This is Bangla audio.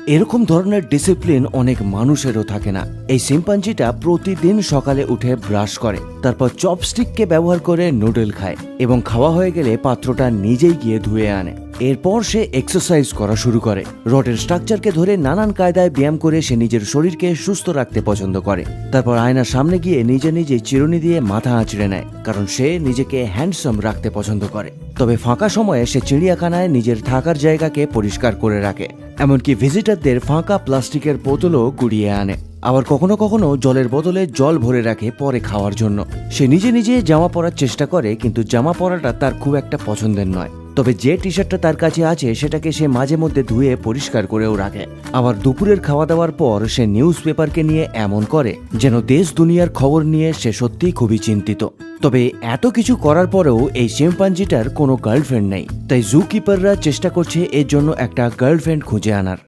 এরকম ধরনের ডিসিপ্লিন অনেক মানুষেরও থাকে না। এই শিম্পাঞ্জিটা প্রতিদিন সকালে উঠে ব্রাশ করে, তারপর চপস্টিককে ব্যবহার করে নুডল খায় এবং খাওয়া হয়ে গেলে পাত্রটা নিজেই গিয়ে ধুয়ে আনে। এরপর সে এক্সারসাইজ করা শুরু করে। রডের স্ট্রাকচারকে ধরে নানান কায়দায় ব্যায়াম করে সে নিজের শরীরকে সুস্থ রাখতে পছন্দ করে। তারপর আয়নার সামনে গিয়ে নিজে নিজে চিরুনি দিয়ে মাথা আঁচড়ে নেয়, কারণ সে নিজেকে হ্যান্ডসাম রাখতে পছন্দ করে। তবে ফাঁকা সময়ে সে চিড়িয়াখানায় নিজের থাকার জায়গাকে পরিষ্কার করে রাখে, এমনকি ভিজিটারদের ফাঁকা প্লাস্টিকের বোতলও কুড়িয়ে আনে। আবার কখনো কখনো জলের বোতলে জল ভরে রাখে পরে খাওয়ার জন্য। সে নিজে নিজে জামা পরার চেষ্টা করে, কিন্তু জামা পরাটা তার খুব একটা পছন্দের নয়। তবে যে টি শার্টটা তার কাছে আছে সেটাকে সে মাঝে মধ্যে ধুয়ে পরিষ্কার করেও রাখে। আবার দুপুরের খাওয়া দাওয়ার পর সে নিউজ পেপারকে নিয়ে এমন করে যেন দেশ দুনিয়ার খবর নিয়ে সে সত্যিই খুবই চিন্তিত। তবে এত কিছু করার পরেও এই শিম্পাঞ্জিটার কোনো গার্লফ্রেন্ড নেই, তাই জু কিপাররা চেষ্টা করছে এর জন্য একটা গার্লফ্রেন্ড খুঁজে আনার।